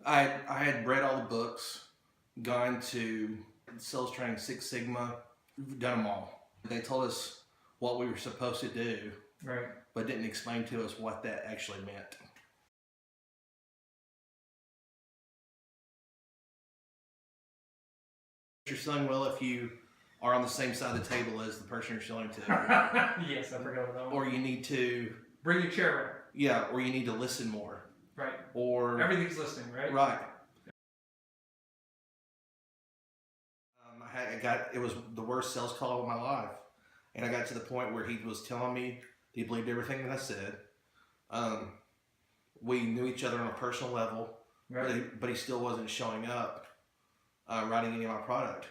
I had read all the books, gone to sales training, Six Sigma, done them all. They told us what we were supposed to do, Right. but didn't explain to us what that actually meant. You're selling well if you are on the same side of the table as the person you're selling to. Yes, I forgot about that one. Or you need to bring your chair around. Yeah, or you need to listen more. Right. Or everything's listening, right? Right. It was the worst sales call of my life, and I got to the point where he was telling me he believed everything that I said. We knew each other on a personal level, right. but he still wasn't showing up, writing any of my product,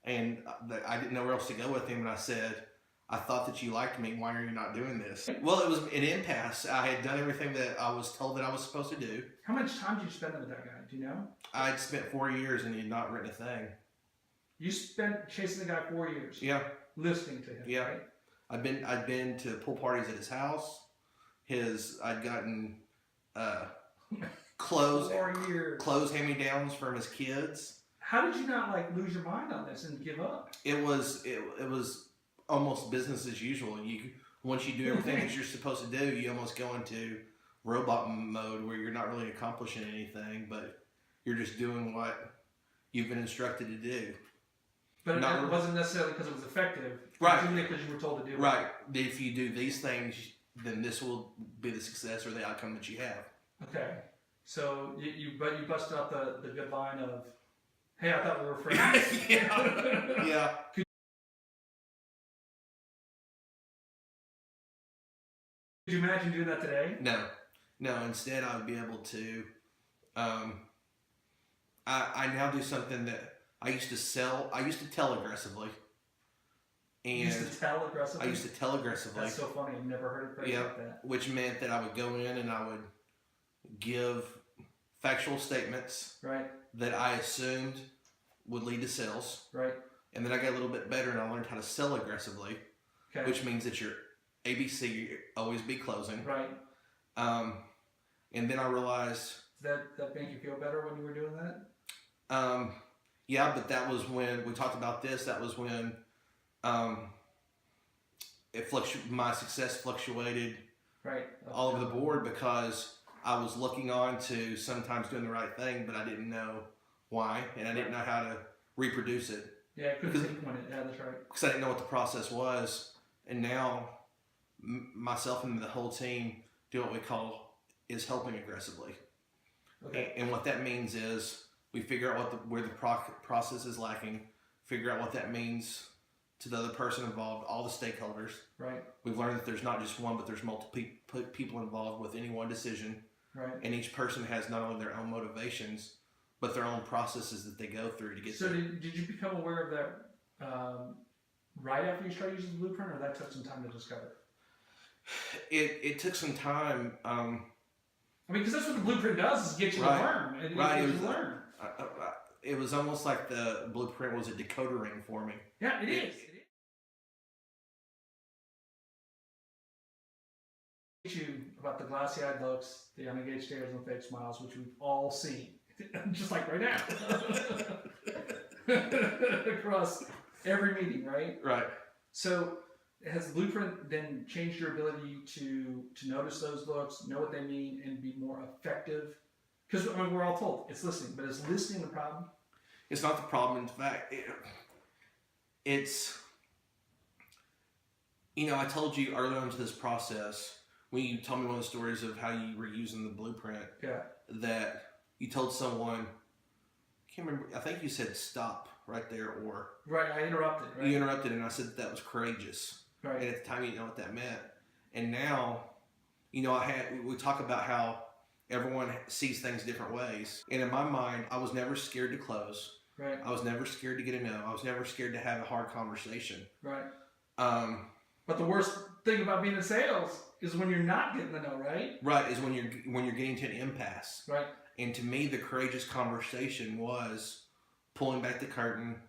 and I didn't know where else to go with him. And I said, "I thought that you liked me. Why are you not doing this?" Well, it was an impasse. I had done everything that I was told that I was supposed to do. How much time did you spend with that guy? Do you know? I'd spent 4 years and he had not written a thing. You spent chasing the guy 4 years. Yeah. Listening to him. Yeah. Right? I'd been to pool parties at his house. I'd gotten clothes 4 years. Clothes hand-me-downs from his kids. How did you not lose your mind on this and give up? It was almost business as usual. Once you do everything that you're supposed to do, you almost go into robot mode where you're not really accomplishing anything, but you're just doing what you've been instructed to do. But it wasn't necessarily because it was effective. Right. It was because you were told to do it. Right. If you do these things, then this will be the success or the outcome that you have. Okay. So you busted out the good line of, "Hey, I thought we were friends." Yeah. Yeah. Could you imagine doing that today? No. Instead, I would be able to. I now do something that I used to sell. I used to tell aggressively. And you used to tell aggressively? I used to tell aggressively. That's so funny. I've never heard it phrased like that. Which meant that I would go in and I would give factual statements that I assumed would lead to sales. Right. And then I got a little bit better and I learned how to sell aggressively, which means that your ABC always be closing. Right. And then I realized... That make you feel better when you were doing that? Yeah, but that was when we talked about this. That was when my success fluctuated all over the board because I was looking on to sometimes doing the right thing, but I didn't know why, and I didn't know how to reproduce it. Yeah, I couldn't pinpoint it. Yeah, that's right. Because I didn't know what the process was, and now myself and the whole team do what we call is helping aggressively. Okay. And what that means is we figure out where the process is lacking, figure out what that means to the other person involved, all the stakeholders. Right. We've learned that there's not just one, but there's multiple people involved with any one decision. Right. And each person has not only their own motivations, but their own processes that they go through to get there. So did you become aware of that right after you started using the blueprint, or that took some time to discover? It took some time. I mean, because that's what the blueprint does, is get you to learn. It was almost like the blueprint was a decoder ring for me. Yeah, it is. You about the glassy-eyed looks, the unengaged stares, and the fake smiles, which we've all seen, just like right now, across every meeting, right? Right. So, has the blueprint then changed your ability to notice those looks, know what they mean, and be more effective? Because we're all told it's listening, but is listening the problem? It's not the problem. In fact, it's, I told you earlier into this process, when you told me one of the stories of how you were using the blueprint, that you told someone, I can't remember, I think you said stop right there, or... Right, I interrupted, right? You interrupted, and I said that was courageous. Right. And at the time, you didn't know what that meant. And now, we talk about how everyone sees things different ways. And in my mind, I was never scared to close. Right. I was never scared to get a no. I was never scared to have a hard conversation. Right. But the worst thing about being in sales is when you're not getting the no, right? Right, is when you're getting to an impasse. Right. And to me, the courageous conversation was pulling back the curtain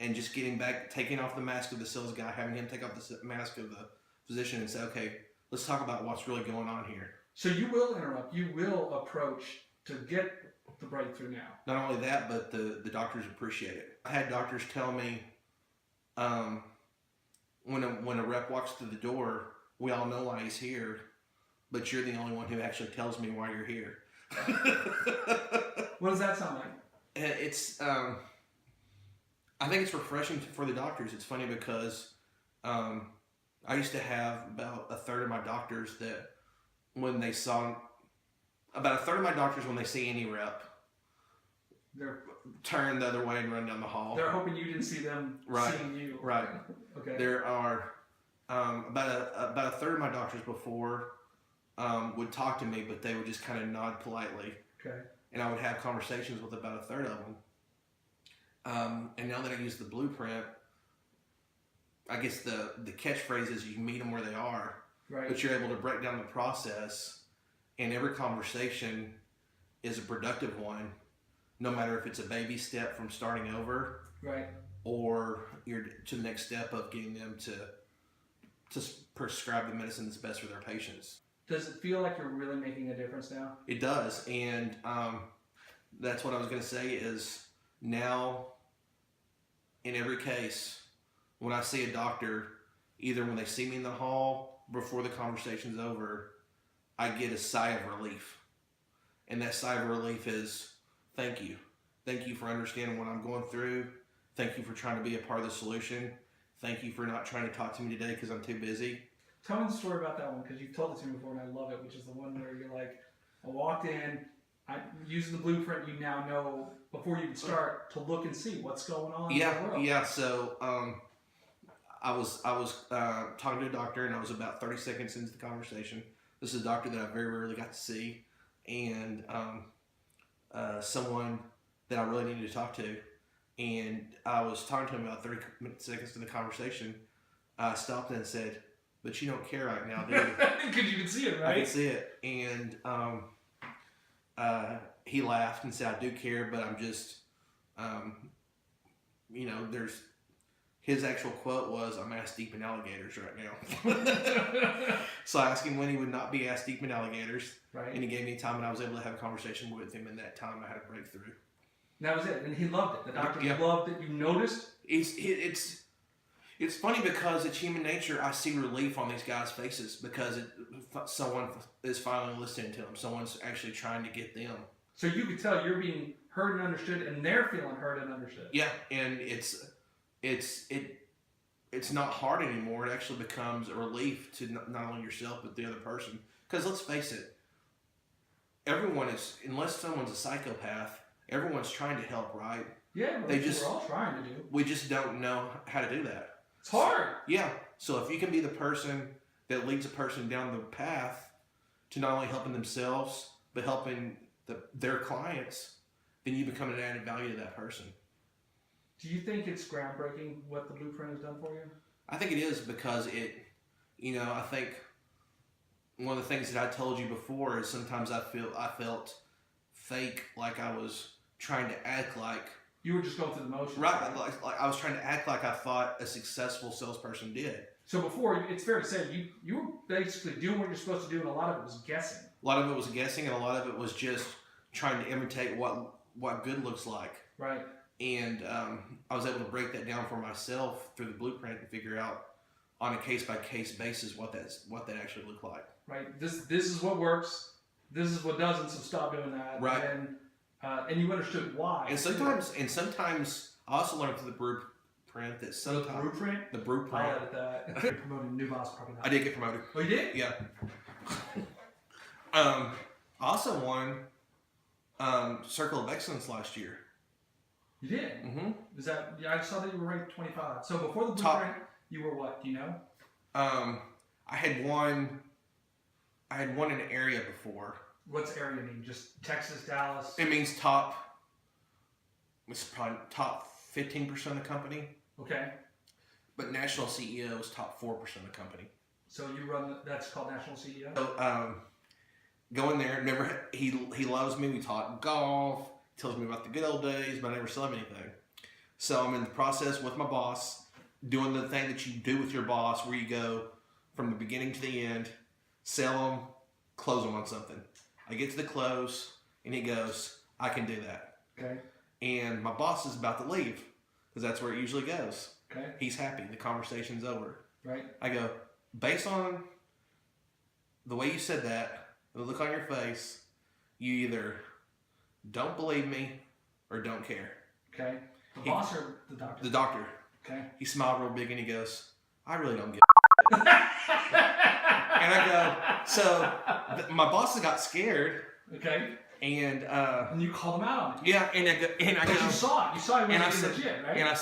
and just taking off the mask of the sales guy, having him take off the mask of the physician and say, okay, let's talk about what's really going on here. So you will interrupt. You will approach to get the breakthrough now. Not only that, but the doctors appreciate it. I had doctors tell me, when a rep walks through the door, we all know why he's here, but you're the only one who actually tells me why you're here. What does that sound like? It's, I think it's refreshing for the doctors. It's funny because I used to have about a third of my doctors that when they saw, about a third of my doctors when they see any rep, They're turn the other way and run down the hall. They're hoping you didn't see them seeing you. Right. Okay. There are about a third of my doctors before would talk to me, but they would just kind of nod politely. Okay. And I would have conversations with about a third of them. And now that I use the blueprint, I guess the catchphrase is you can meet them where they are, Right. but you're able to break down the process, and every conversation is a productive one, no matter if it's a baby step from starting over, Right. or you're to the next step of getting them to prescribe the medicine that's best for their patients. Does it feel like you're really making a difference now? It does, and that's what I was going to say is now, in every case, when I see a doctor, either when they see me in the hall, before the conversation's over, I get a sigh of relief. And that sigh of relief is, thank you. Thank you for understanding what I'm going through. Thank you for trying to be a part of the solution. Thank you for not trying to talk to me today because I'm too busy. Tell me the story about that one, because you've told it to me before and I love it, which is the one where you're like, I walked in, I'm using the blueprint, you now know, before you can start, to look and see what's going on in the world. Yeah. So I was talking to a doctor, and I was about 30 seconds into the conversation. This is a doctor that I very rarely got to see, and someone that I really needed to talk to. And I was talking to him about 30 seconds into the conversation. I stopped and said, "But you don't care right now, do you?" Because you can see it, right? I can see it. And he laughed and said, "I do care, but I'm just, there's," his actual quote was, "I'm ass deep in alligators right now." So I asked him when he would not be ass deep in alligators. Right. And he gave me time, and I was able to have a conversation with him. In that time, I had a breakthrough. And that was it. And he loved it. The doctor Yeah. loved it. You noticed? It's funny because it's human nature. I see relief on these guys' faces because someone is finally listening to them. Someone's actually trying to get them. So you could tell you're being heard and understood, and they're feeling heard and understood. Yeah, and it's not hard anymore. It actually becomes a relief to not only yourself but the other person. Because let's face it, everyone is, unless someone's a psychopath, everyone's trying to help, right? Yeah, we're all trying to do. We just don't know how to do that. It's hard. Yeah. So if you can be the person that leads a person down the path to not only helping themselves but helping their clients, then you become an added value to that person. Do you think it's groundbreaking what the blueprint has done for you? I think it is because I think one of the things that I told you before is sometimes I felt fake, like I was trying to act like. You were just going through the motions. Right. Like I was trying to act like I thought a successful salesperson did. So before, it's fair to say, you were basically doing what you're supposed to do, and a lot of it was guessing. A lot of it was guessing, and a lot of it was just trying to imitate what good looks like. Right. And I was able to break that down for myself through the blueprint and figure out on a case-by-case basis what that actually looked like. Right. This is what works. This is what doesn't. So stop doing that. Right. And you understood why. And sometimes I also learned through the blueprint that sometimes the blueprint. I'll edit that. You're promoting new boss, probably not. I did get promoted. Oh, you did? Yeah. I also won Circle of Excellence last year. You did? Mm-hmm. Is that? Yeah, I saw that you were ranked 25. So before the blueprint, you were what? Do you know? I had won an area before. What's area mean? Just Texas, Dallas? It means it's probably top 15% of the company. Okay. But national CEO is top 4% of the company. So you run, that's called national CEO? So, go in there, he loves me, we talk golf, tells me about the good old days, but I never sell him anything. So I'm in the process with my boss, doing the thing that you do with your boss, where you go from the beginning to the end, sell them, close them on something. I get to the close, and he goes, I can do that. Okay. And my boss is about to leave because that's where it usually goes. Okay. He's happy. The conversation's over. Right. I go, based on the way you said that, the look on your face, you either don't believe me or don't care. Okay. The boss or the doctor? The doctor. Okay. He smiled real big and he goes, I really don't give And I go, so my boss got scared. Okay. And you called him out on it. Yeah, and I go, you saw it. You saw it when and he was legit, right? And I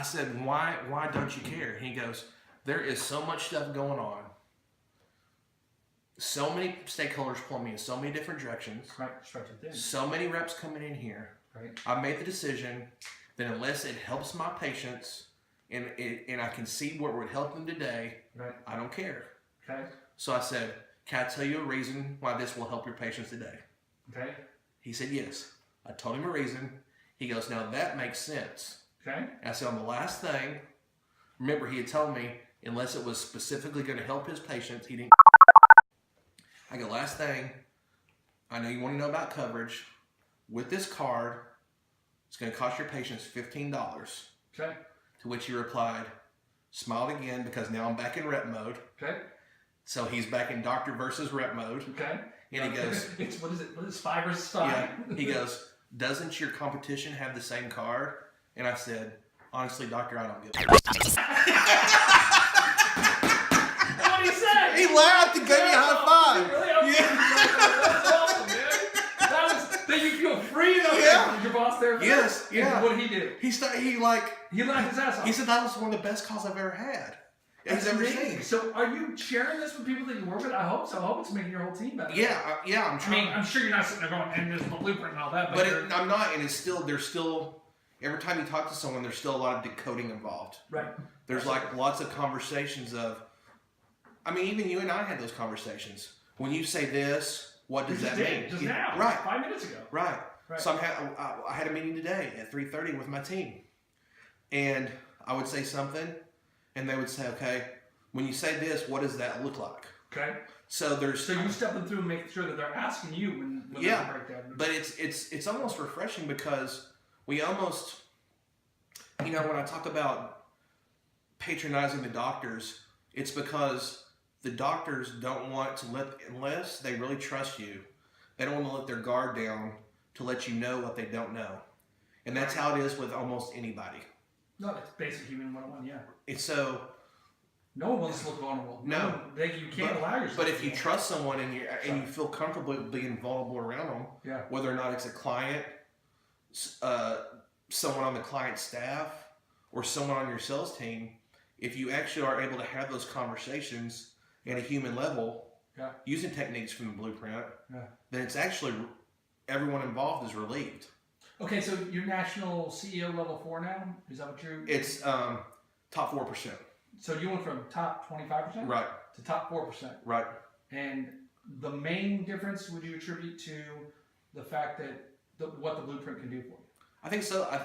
said, why don't you care? And he goes, there is so much stuff going on. So many stakeholders pulling me in so many different directions. Right, so many reps coming in here. Right. I made the decision that unless it helps my patients and I can see what would help them today, right, I don't care. Okay. So I said, can I tell you a reason why this will help your patients today? Okay. He said yes. I told him a reason. He goes, now that makes sense. Okay. And I said, on the last thing, remember he had told me, unless it was specifically going to help his patients, he didn't. I go, last thing, I know you want to know about coverage. With this card, it's going to cost your patients $15. Okay. To which he replied, smiled again because now I'm back in rep mode. Okay. So he's back in doctor versus rep mode. Okay. And he goes, what is it? What is 5 versus 5? Yeah. He goes, doesn't your competition have the same card? And I said, honestly, doctor, I don't give a What did he say? He laughed and gave me a high five. Really? That's awesome, man. That you feel free enough. Yeah. Your boss there. Yes. Yeah. What did he do? He laughed his ass off. He said that was one of the best calls I've ever had. He's ever seen. So, are you sharing this with people that you work with? I hope so. I hope it's making your whole team better. Yeah, I'm trying. I mean, I'm sure you're not sitting there going, and there's the blueprint and all that. But I'm not, and it's still, there's still, every time you talk to someone, there's still a lot of decoding involved. Right. There's like lots of conversations of, I mean, even you and I had those conversations. When you say this, what does that mean? Just now. Right. 5 minutes ago. Right. So I had a meeting today at 3:30 with my team. And I would say something, and they would say, okay, when you say this, what does that look like? Okay. So you step them through and make sure that they're asking you when they break down. But it's almost refreshing because we almost, when I talk about patronizing the doctors, it's because the doctors don't want to unless they really trust you, they don't want to let their guard down to let you know what they don't know. And that's how it is with almost anybody. No, it's basic human 101, yeah. It's so... No one wants to look vulnerable. No. You can't allow yourself. But if you trust someone and you feel comfortable being vulnerable around them, whether or not it's a client, someone on the client staff, or someone on your sales team, if you actually are able to have those conversations at a human level, using techniques from the blueprint, then it's actually everyone involved is relieved. Okay, so you're national CEO level 4 now? Is that what you're... It's top 4%. So you went from top 25% right to top 4%. Right. And the main difference would you attribute to the fact that what the blueprint can do for you? I think so. I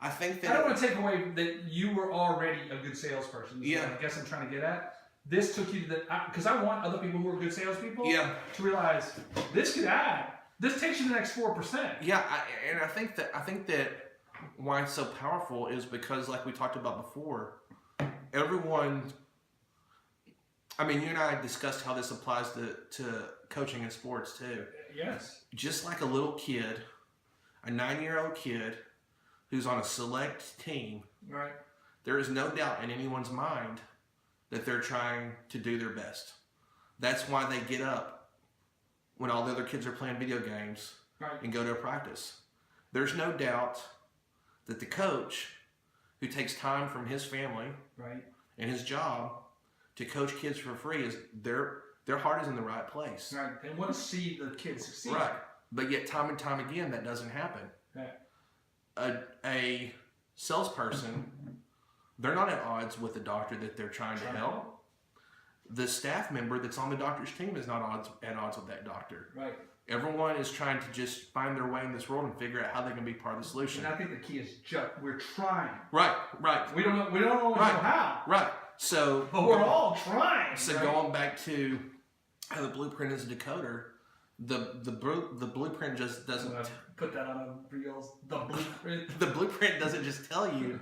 think that... I don't want to take away that you were already a good salesperson. Yeah. I guess I'm trying to get at. This took you to the... Because I want other people who are good salespeople to realize this could add... This takes you to the next 4%. Yeah, I think that why it's so powerful is because, like we talked about before, everyone. I mean, you and I discussed how this applies to coaching in sports too. Yes. Just like a little kid, a 9-year-old kid who's on a select team. Right. There is no doubt in anyone's mind that they're trying to do their best. That's why they get up when all the other kids are playing video games and go to a practice. There's no doubt that the coach who takes time from his family and his job to coach kids for free is their heart is in the right place. Right. They want to see the kids succeed. Right. But yet time and time again that doesn't happen. Right. A salesperson, they're not at odds with the doctor that they're trying to help. The staff member that's on the doctor's team is not at odds with that doctor. Right. Everyone is trying to just find their way in this world and figure out how they can be part of the solution. And I think the key is we're trying. Right. We don't always know how. Right. So, but we're all trying. So going back to how the blueprint is a decoder, the blueprint just doesn't put that on a reels. The blueprint. The blueprint doesn't just tell you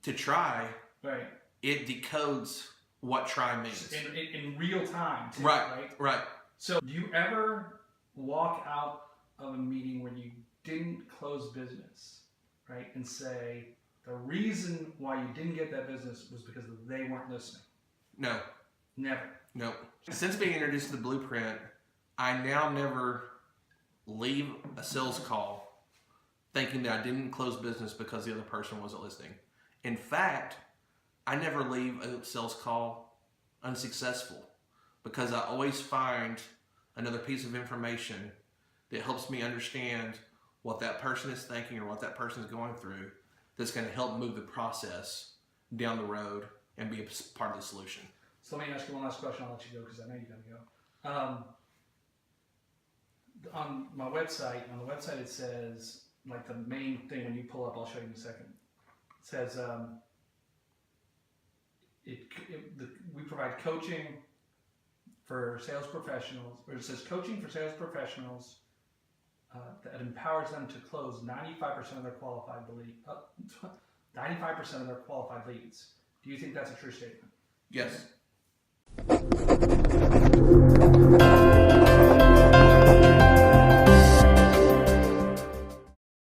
to try. Right. It decodes what try means in real time. Too, right. Right. So, do you ever walk out of a meeting when you didn't close business, right, and say the reason why you didn't get that business was because they weren't listening? No. Never. No. Since being introduced to the blueprint, I now never leave a sales call thinking that I didn't close business because the other person wasn't listening. In fact, I never leave a sales call unsuccessful because I always find another piece of information that helps me understand what that person is thinking or what that person is going through that's going to help move the process down the road and be a part of the solution. So let me ask you one last question. I'll let you go because I know you got to go. On my website, it says, like the main thing when you pull up, I'll show you in a second. It says we provide coaching for sales professionals, or it says coaching for sales professionals that empowers them to close 95% of their qualified 95% of their qualified leads. Do you think that's a true statement? Yes.